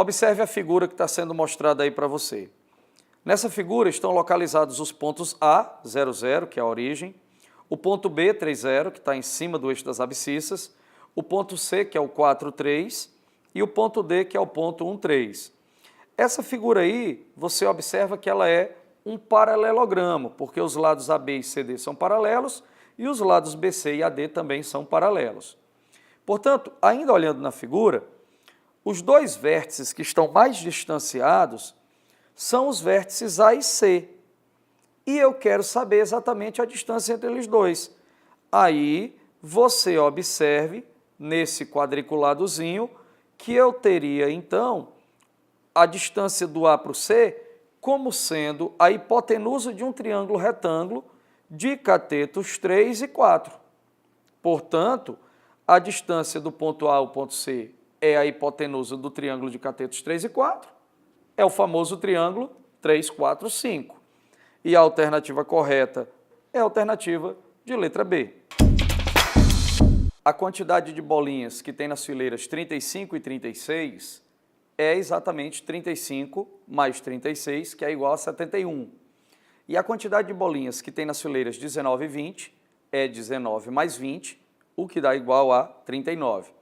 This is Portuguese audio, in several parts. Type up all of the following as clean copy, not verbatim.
Observe a figura que está sendo mostrada aí para você. Nessa figura estão localizados os pontos A, 0, 0, que é a origem, o ponto B, 3, 0, que está em cima do eixo das abscissas, o ponto C, que é o 4, 3, e o ponto D, que é o ponto 1, 3. Essa figura aí, você observa que ela é um paralelogramo, porque os lados AB e CD são paralelos e os lados BC e AD também são paralelos. Portanto, ainda olhando na figura, os dois vértices que estão mais distanciados são os vértices A e C. E eu quero saber exatamente a distância entre eles dois. Aí, você observe, nesse quadriculadozinho, que eu teria, então, a distância do A para o C como sendo a hipotenusa de um triângulo retângulo de catetos 3 e 4. Portanto, a distância do ponto A ao ponto C é a hipotenusa do triângulo de catetos 3 e 4, é o famoso triângulo 3, 4, 5. E a alternativa correta é a alternativa de letra B. A quantidade de bolinhas que tem nas fileiras 35 e 36 é exatamente 35 mais 36, que é igual a 71. E a quantidade de bolinhas que tem nas fileiras 19 e 20 é 19 mais 20, o que dá igual a 39.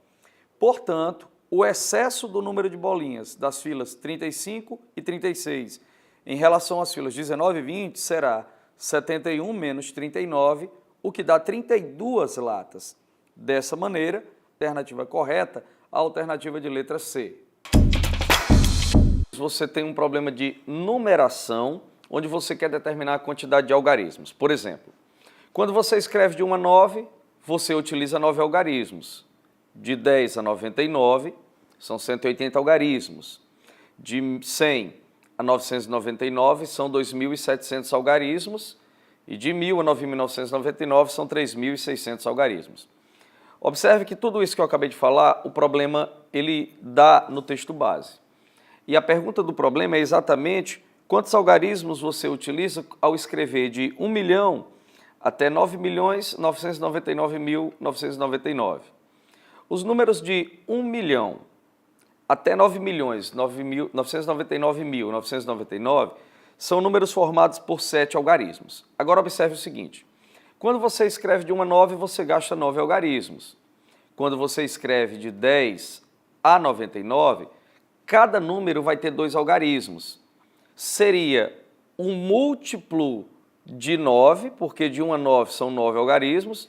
Portanto, o excesso do número de bolinhas das filas 35 e 36 em relação às filas 19 e 20 será 71 menos 39, o que dá 32 latas. Dessa maneira, alternativa correta, a alternativa de letra C. Você tem um problema de numeração, onde você quer determinar a quantidade de algarismos. Por exemplo, quando você escreve de 1 a 9, você utiliza 9 algarismos. De 10 a 99, são 180 algarismos. De 100 a 999, são 2.700 algarismos. E de 1.000 a 9.999, são 3.600 algarismos. Observe que tudo isso que eu acabei de falar, o problema ele dá no texto base. E a pergunta do problema é exatamente quantos algarismos você utiliza ao escrever de 1 milhão até 9.999.999. Os números de 1 milhão até 9.999.999 são números formados por 7 algarismos. Agora observe o seguinte, quando você escreve de 1 a 9, você gasta 9 algarismos. Quando você escreve de 10 a 99, cada número vai ter 2 algarismos. Seria um múltiplo de 9, porque de 1 a 9 são 9 algarismos,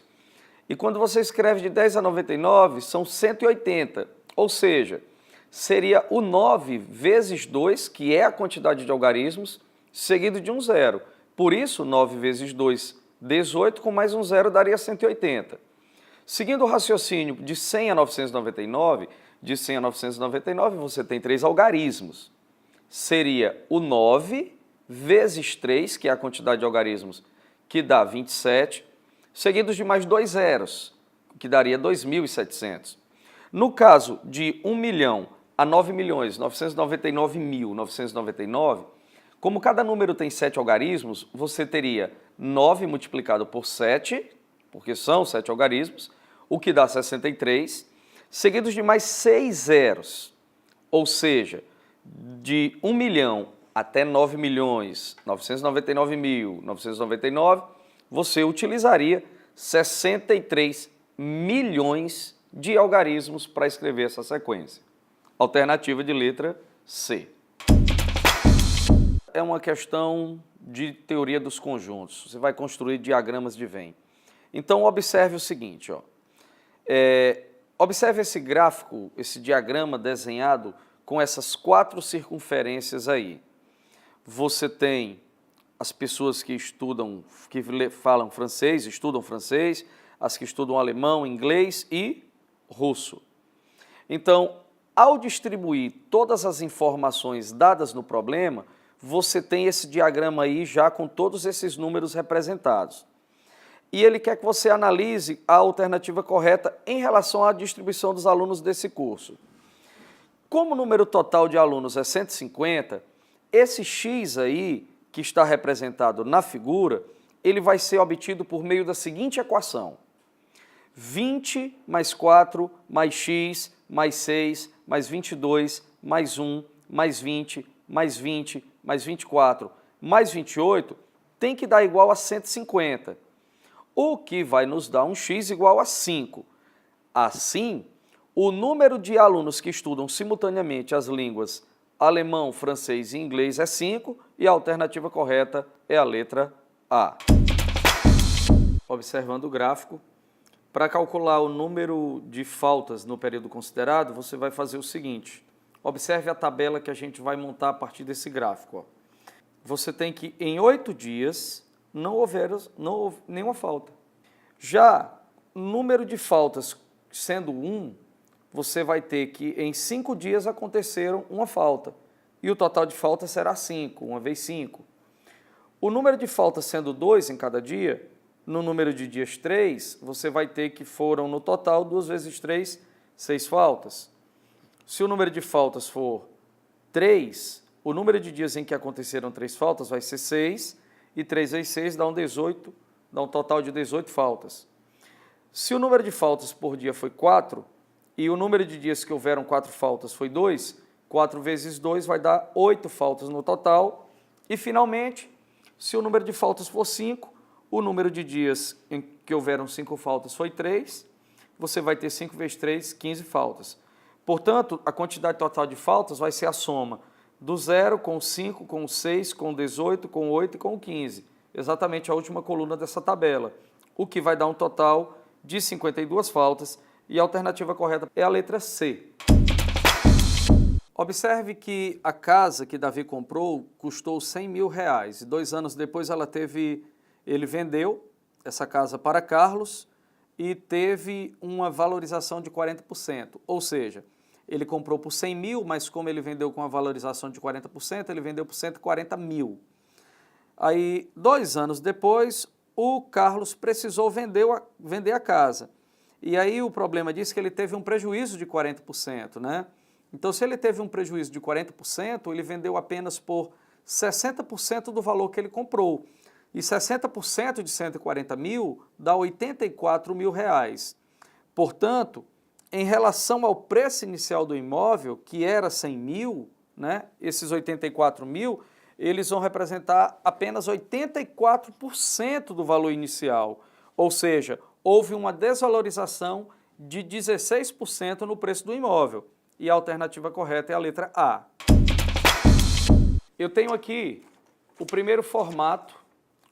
e quando você escreve de 10 a 99, são 180, ou seja, seria o 9 vezes 2, que é a quantidade de algarismos, seguido de um zero. Por isso, 9 vezes 2, 18, com mais um zero daria 180. Seguindo o raciocínio de 100 a 999, de 100 a 999 você tem 3 algarismos. Seria o 9 vezes 3, que é a quantidade de algarismos, que dá 27, seguidos de mais 2 zeros, que daria 2.700. No caso de 1 milhão a 9.999.999, como cada número tem 7 algarismos, você teria 9 multiplicado por 7, porque são 7 algarismos, o que dá 63, seguidos de mais 6 zeros, ou seja, de 1 milhão até 9.999.999, você utilizaria 63 milhões de algarismos para escrever essa sequência. Alternativa de letra C. É uma questão de teoria dos conjuntos. Você vai construir diagramas de Venn. Então, observe o seguinte, ó. Observe esse gráfico, esse diagrama desenhado com essas 4 circunferências aí. Você tem as pessoas que estudam, que falam francês, estudam francês, as que estudam alemão, inglês e russo. Então, ao distribuir todas as informações dadas no problema, você tem esse diagrama aí já com todos esses números representados. E ele quer que você analise a alternativa correta em relação à distribuição dos alunos desse curso. Como o número total de alunos é 150, esse X aí, que está representado na figura, ele vai ser obtido por meio da seguinte equação. 20 mais 4 mais x mais 6 mais 22 mais 1, mais 20, mais 20, mais 24, mais 28, tem que dar igual a 150, o que vai nos dar um x igual a 5. Assim, o número de alunos que estudam simultaneamente as línguas alemão, francês e inglês é 5 e a alternativa correta é a letra A. Observando o gráfico, para calcular o número de faltas no período considerado, você vai fazer o seguinte. Observe a tabela que a gente vai montar a partir desse gráfico. Você tem que, em 8 dias, não houve nenhuma falta. Já número de faltas sendo 1, você vai ter que, em 5 dias, aconteceram uma falta. E o total de faltas será 5, 1 vezes 5. O número de faltas sendo 2 em cada dia, no número de dias 3, você vai ter que foram, no total, 2 vezes 3, 6 faltas. Se o número de faltas for 3, o número de dias em que aconteceram 3 faltas vai ser 6, e 3 vezes 6 dá um 18, dá um total de 18 faltas. Se o número de faltas por dia foi 4, e o número de dias que houveram 4 faltas foi 2, 4 vezes 2 vai dar 8 faltas no total. E, finalmente, se o número de faltas for 5, o número de dias em que houveram 5 faltas foi 3, você vai ter 5 vezes 3, 15 faltas. Portanto, a quantidade total de faltas vai ser a soma do 0 com o 5, com o 6, com o 18, com o 8 e com o 15. Exatamente a última coluna dessa tabela, o que vai dar um total de 52 faltas, e a alternativa correta é a letra C. Observe que a casa que Davi comprou custou 100 mil reais, e 2 anos depois ele vendeu essa casa para Carlos e teve uma valorização de 40%, ou seja, ele comprou por 100 mil, mas como ele vendeu com a valorização de 40%, ele vendeu por 140 mil. Aí, 2 anos depois, o Carlos precisou vender a casa. E aí o problema disso é que ele teve um prejuízo de 40%, né? Então, se ele teve um prejuízo de 40%, ele vendeu apenas por 60% do valor que ele comprou. E 60% de 140 mil dá 84 mil reais. Portanto, em relação ao preço inicial do imóvel, que era 100 mil, né, esses 84 mil, eles vão representar apenas 84% do valor inicial. Ou seja, houve uma desvalorização de 16% no preço do imóvel. E a alternativa correta é a letra A. Eu tenho aqui o primeiro formato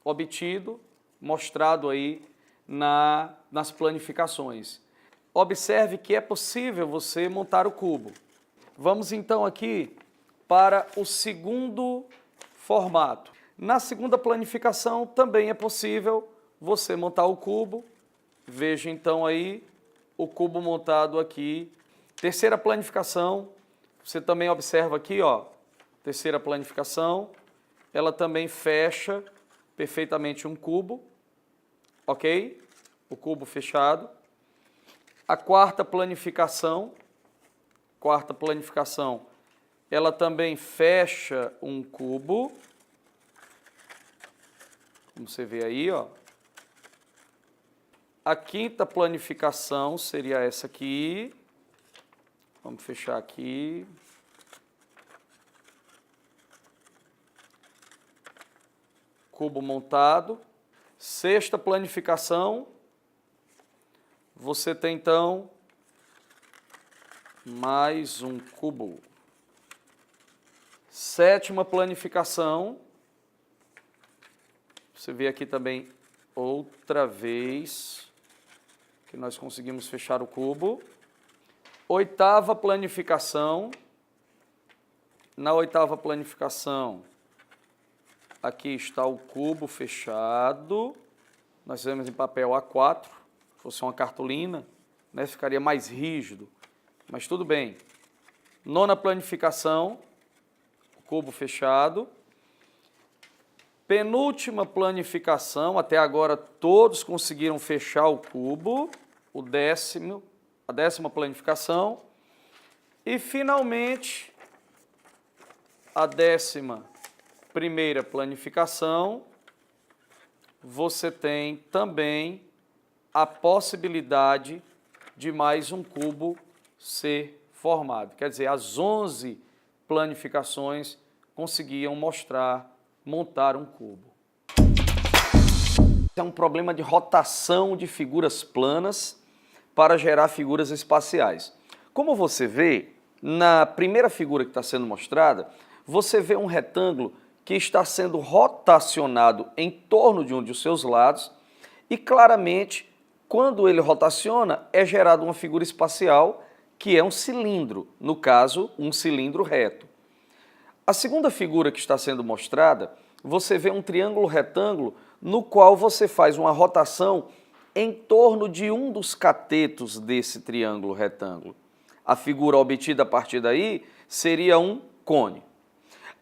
obtido, mostrado aí nas planificações. Observe que é possível você montar o cubo. Vamos então aqui para o segundo formato. Na segunda planificação também é possível você montar o cubo. Veja então aí o cubo montado aqui. Terceira planificação, você também observa aqui, ó, terceira planificação, ela também fecha perfeitamente um cubo, ok? O cubo fechado. A quarta planificação, ela também fecha um cubo, como você vê aí, ó. A quinta planificação seria essa aqui. Vamos fechar aqui. Cubo montado. Sexta planificação. Você tem, então, mais um cubo. Sétima planificação. Você vê aqui também outra vez que nós conseguimos fechar o cubo. Oitava planificação. Na oitava planificação, aqui está o cubo fechado. Nós fizemos em papel A4. Se fosse uma cartolina, né, ficaria mais rígido. Mas tudo bem. Nona planificação, o cubo fechado. Penúltima planificação, até agora todos conseguiram fechar o cubo. A décima planificação. E, finalmente, a 11ª planificação, você tem também a possibilidade de mais um cubo ser formado. Quer dizer, as 11 planificações conseguiam montar um cubo. É um problema de rotação de figuras planas para gerar figuras espaciais. Como você vê, na primeira figura que está sendo mostrada, você vê um retângulo que está sendo rotacionado em torno de um de seus lados e claramente, quando ele rotaciona, é gerada uma figura espacial que é um cilindro, no caso, um cilindro reto. A segunda figura que está sendo mostrada, você vê um triângulo retângulo no qual você faz uma rotação em torno de um dos catetos desse triângulo retângulo. A figura obtida a partir daí seria um cone.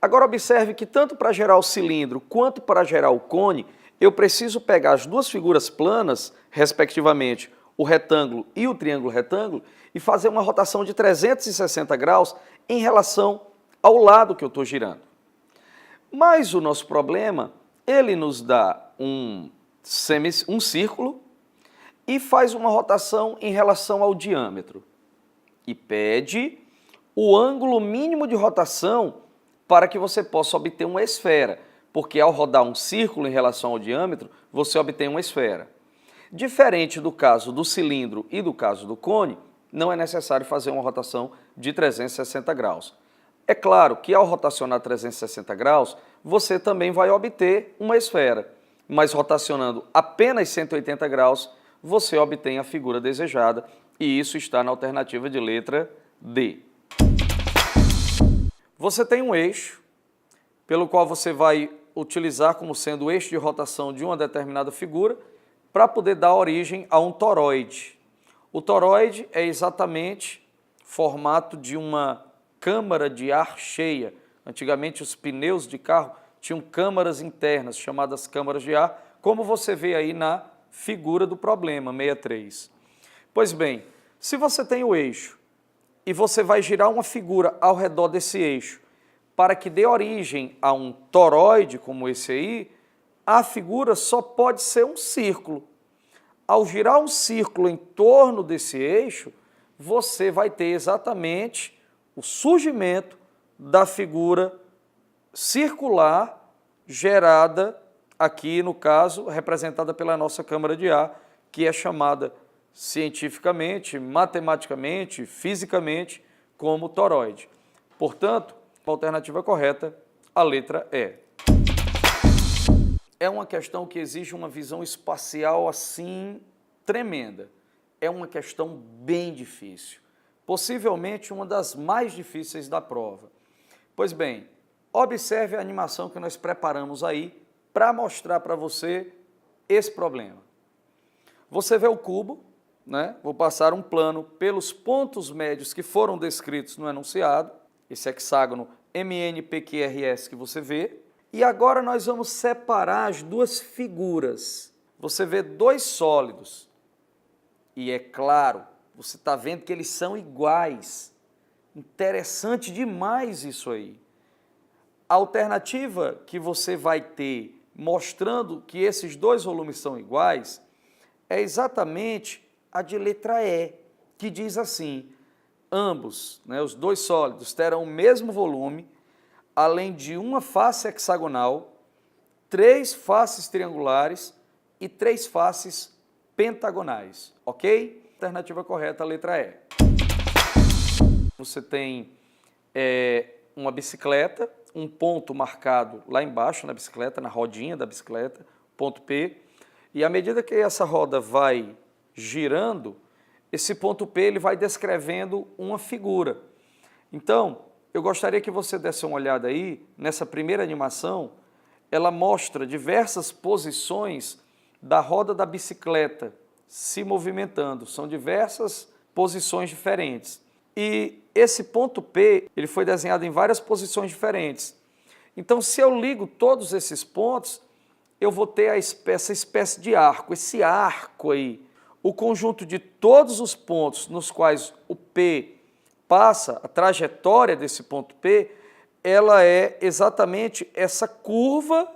Agora observe que tanto para gerar o cilindro quanto para gerar o cone, eu preciso pegar as duas figuras planas, respectivamente o retângulo e o triângulo retângulo, e fazer uma rotação de 360 graus em relação ao lado que eu estou girando. Mas o nosso problema, ele nos dá um círculo e faz uma rotação em relação ao diâmetro. E pede o ângulo mínimo de rotação para que você possa obter uma esfera, porque ao rodar um círculo em relação ao diâmetro, você obtém uma esfera. Diferente do caso do cilindro e do caso do cone, não é necessário fazer uma rotação de 360 graus. É claro que ao rotacionar 360 graus, você também vai obter uma esfera, mas rotacionando apenas 180 graus, você obtém a figura desejada, e isso está na alternativa de letra D. Você tem um eixo, pelo qual você vai utilizar como sendo o eixo de rotação de uma determinada figura, para poder dar origem a um toroide. O toroide é exatamente formato de uma câmara de ar cheia. Antigamente os pneus de carro tinham câmaras internas, chamadas câmaras de ar, como você vê aí na figura do problema 63. Pois bem, se você tem o eixo e você vai girar uma figura ao redor desse eixo para que dê origem a um toroide como esse aí, a figura só pode ser um círculo. Ao girar um círculo em torno desse eixo, você vai ter exatamente o surgimento da figura circular gerada aqui, no caso, representada pela nossa câmara de ar, que é chamada cientificamente, matematicamente, fisicamente, como toroide. Portanto, a alternativa correta, a letra E. É uma questão que exige uma visão espacial assim tremenda. É uma questão bem difícil, possivelmente uma das mais difíceis da prova. Pois bem, observe a animação que nós preparamos aí para mostrar para você esse problema. Você vê o cubo, né? Vou passar um plano pelos pontos médios que foram descritos no enunciado, esse hexágono MNPQRS que você vê. E agora nós vamos separar as duas figuras. Você vê dois sólidos. E é claro, você está vendo que eles são iguais. Interessante demais isso aí. A alternativa que você vai ter, mostrando que esses dois volumes são iguais, é exatamente a de letra E, que diz assim: ambos, né, os dois sólidos, terão o mesmo volume, além de uma face hexagonal, 3 faces triangulares e 3 faces pentagonais, ok? Alternativa correta, a letra E. Você tem uma bicicleta, um ponto marcado lá embaixo na bicicleta, na rodinha da bicicleta, ponto P, e à medida que essa roda vai girando, esse ponto P ele vai descrevendo uma figura. Então, eu gostaria que você desse uma olhada aí, nessa primeira animação, ela mostra diversas posições da roda da bicicleta se movimentando, são diversas posições diferentes. E esse ponto P, ele foi desenhado em várias posições diferentes. Então, se eu ligo todos esses pontos, eu vou ter essa espécie de arco, esse arco aí, o conjunto de todos os pontos nos quais o P passa, a trajetória desse ponto P, ela é exatamente essa curva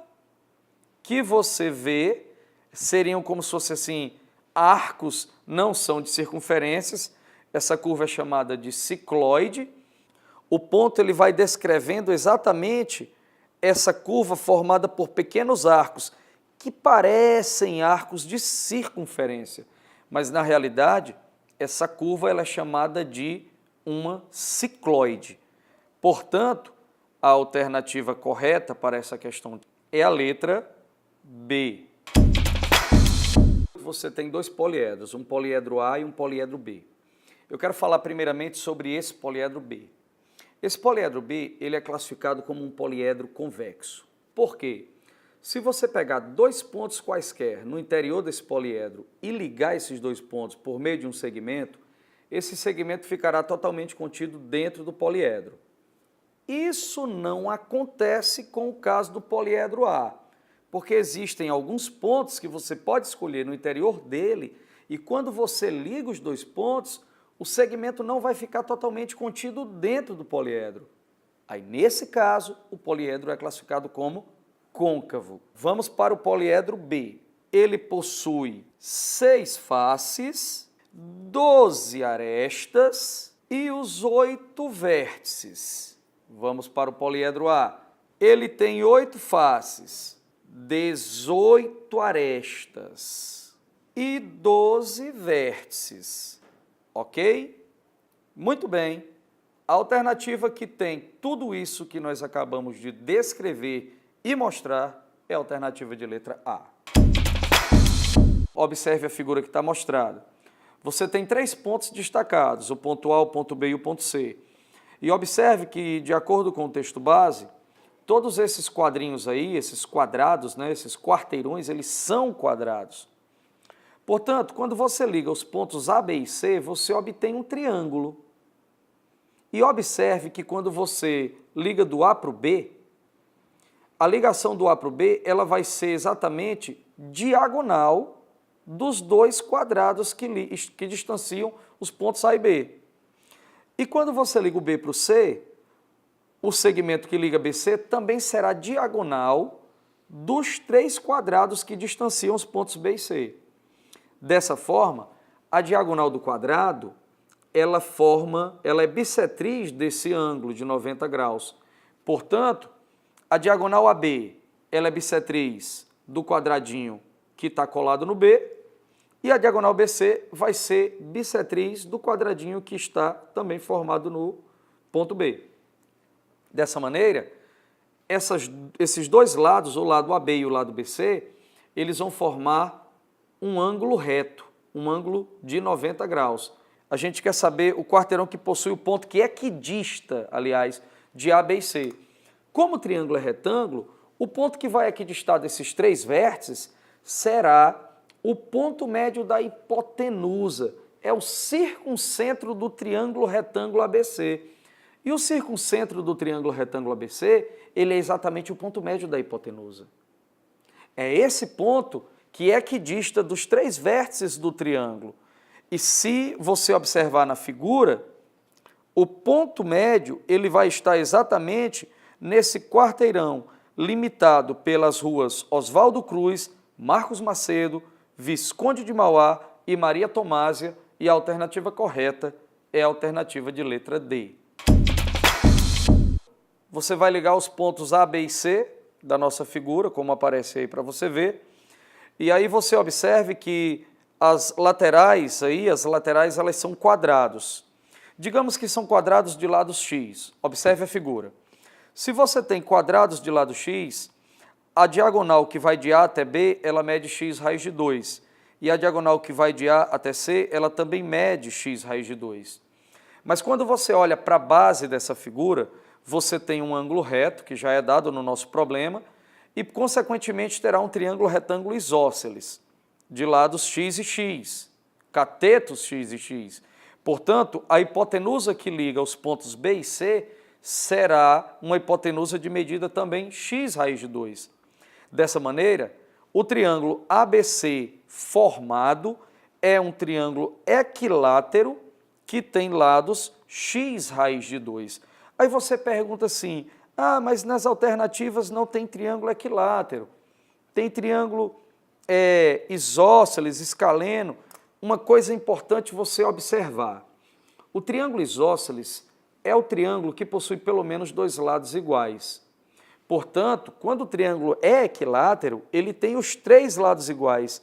que você vê, seriam como se fosse assim, arcos, não são de circunferências, essa curva é chamada de cicloide. O ponto ele vai descrevendo exatamente essa curva formada por pequenos arcos, que parecem arcos de circunferência, mas na realidade essa curva ela é chamada de uma cicloide. Portanto, a alternativa correta para essa questão é a letra B. Você tem dois poliedros, um poliedro A e um poliedro B. Eu quero falar primeiramente sobre esse poliedro B. Esse poliedro B ele é classificado como um poliedro convexo. Por quê? Se você pegar dois pontos quaisquer no interior desse poliedro e ligar esses dois pontos por meio de um segmento, esse segmento ficará totalmente contido dentro do poliedro. Isso não acontece com o caso do poliedro A, porque existem alguns pontos que você pode escolher no interior dele e quando você liga os dois pontos, o segmento não vai ficar totalmente contido dentro do poliedro. Aí, nesse caso, o poliedro é classificado como côncavo. Vamos para o poliedro B. Ele possui 6 faces, 12 arestas e os 8 vértices. Vamos para o poliedro A. Ele tem 8 faces, 18 arestas e 12 vértices. Ok? Muito bem. A alternativa que tem tudo isso que nós acabamos de descrever e mostrar é a alternativa de letra A. Observe a figura que está mostrada. Você tem 3 pontos destacados, o ponto A, o ponto B e o ponto C. E observe que, de acordo com o texto base, todos esses quadrinhos aí, esses quadrados, né, esses quarteirões, eles são quadrados. Portanto, quando você liga os pontos A, B e C, você obtém um triângulo. E observe que quando você liga do A para o B, a ligação do A para o B ela vai ser exatamente diagonal dos dois quadrados que distanciam os pontos A e B. E quando você liga o B para o C, o segmento que liga BC também será diagonal dos 3 quadrados que distanciam os pontos B e C. Dessa forma, a diagonal do quadrado, ela é bissetriz desse ângulo de 90 graus. Portanto, a diagonal AB, ela é bissetriz do quadradinho que está colado no B, e a diagonal BC vai ser bissetriz do quadradinho que está também formado no ponto B. Dessa maneira, esses dois lados, o lado AB e o lado BC, eles vão formar um ângulo reto, um ângulo de 90 graus. A gente quer saber o quarteirão que possui o ponto que equidista, aliás, de A, B e C. Como o triângulo é retângulo, o ponto que vai equidistar desses 3 vértices será o ponto médio da hipotenusa. É o circuncentro do triângulo retângulo ABC. E o circuncentro do triângulo retângulo ABC, ele é exatamente o ponto médio da hipotenusa. É esse ponto que é equidista dos 3 vértices do triângulo. E se você observar na figura, o ponto médio ele vai estar exatamente nesse quarteirão, limitado pelas ruas Oswaldo Cruz, Marcos Macedo, Visconde de Mauá e Maria Tomásia, e a alternativa correta é a alternativa de letra D. Você vai ligar os pontos A, B e C da nossa figura, como aparece aí para você ver, e aí você observe que as laterais elas são quadrados. Digamos que são quadrados de lados X. Observe a figura. Se você tem quadrados de lado X, a diagonal que vai de A até B, ela mede x raiz de 2. E a diagonal que vai de A até C, ela também mede x raiz de 2. Mas quando você olha para a base dessa figura, você tem um ângulo reto, que já é dado no nosso problema, e, consequentemente, terá um triângulo retângulo isósceles, de lados x e x, catetos x e x. Portanto, a hipotenusa que liga os pontos B e C será uma hipotenusa de medida também x raiz de 2. Dessa maneira, o triângulo ABC formado é um triângulo equilátero que tem lados x raiz de 2. Aí você pergunta assim, mas nas alternativas não tem triângulo equilátero, tem triângulo isósceles, escaleno. Uma coisa importante você observar, O triângulo isósceles é o triângulo que possui pelo menos dois lados iguais. Portanto, quando o triângulo é equilátero, ele tem os três lados iguais.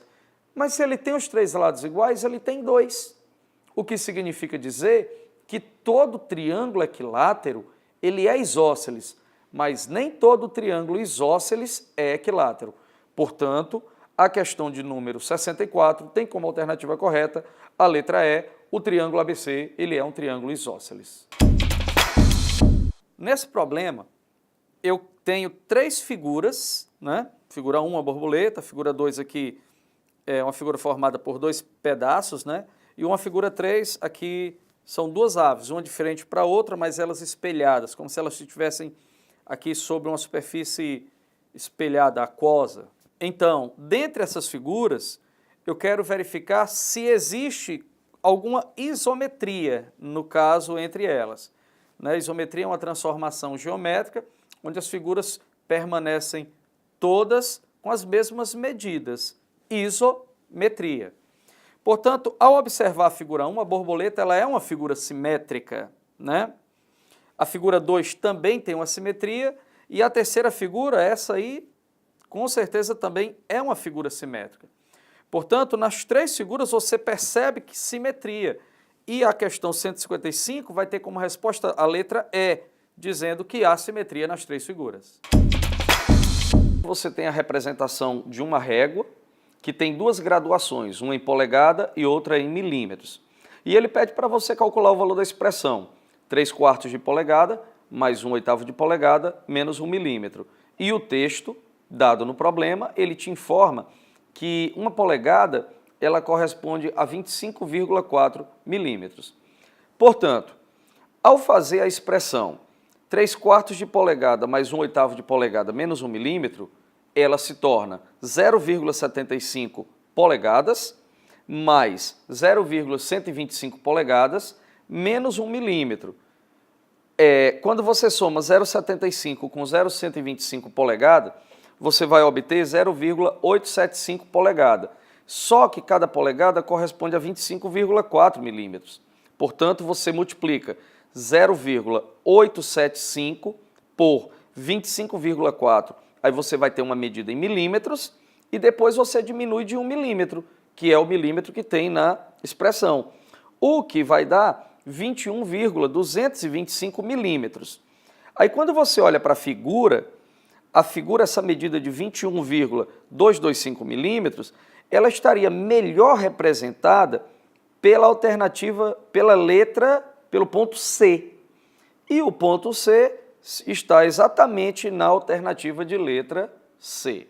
Mas se ele tem os três lados iguais, ele tem dois. O que significa dizer que todo triângulo equilátero, ele é isósceles, mas nem todo triângulo isósceles é equilátero. Portanto, a questão de número 64 tem como alternativa correta a letra E, o triângulo ABC, ele é um triângulo isósceles. Nesse problema, eu tenho três figuras, né? Figura 1, a borboleta, figura 2 aqui é uma figura formada por dois pedaços, né? E uma figura 3, aqui são duas aves, uma diferente para a outra, mas elas espelhadas, como se elas estivessem aqui sobre uma superfície espelhada, aquosa. Então, dentre essas figuras, eu quero verificar se existe alguma isometria, no caso, entre elas. Né? Isometria é uma transformação geométrica, onde as figuras permanecem todas com as mesmas medidas. Isometria. Portanto, ao observar a figura 1, a borboleta ela é uma figura simétrica, né? A figura 2 também tem uma simetria, e a terceira figura, essa aí, com certeza também é uma figura simétrica. Portanto, nas três figuras você percebe que simetria, e a questão 155 vai ter como resposta a letra E, dizendo que há simetria nas três figuras. Você tem a representação de uma régua, que tem duas graduações, uma em polegada e outra em milímetros. E ele pede para você calcular o valor da expressão, 3/4 de polegada mais 1/8 de polegada menos 1 milímetro. E o texto, dado no problema, ele te informa que uma polegada ela corresponde a 25,4 milímetros. Portanto, ao fazer a expressão 3/4 de polegada mais 1/8 de polegada menos 1 milímetro, ela se torna 0,75 polegadas mais 0,125 polegadas menos 1 milímetro. Quando você soma 0,75 com 0,125 polegada, você vai obter 0,875 polegada. Só que cada polegada corresponde a 25,4 milímetros. Portanto, você multiplica 0,875 por 25,4, aí você vai ter uma medida em milímetros, e depois você diminui de 1 milímetro, que é o milímetro que tem na expressão, o que vai dar 21,225 milímetros. Aí quando você olha para a figura, essa medida de 21,225 milímetros, ela estaria melhor representada pela alternativa, pelo ponto C. E o ponto C está exatamente na alternativa de letra C.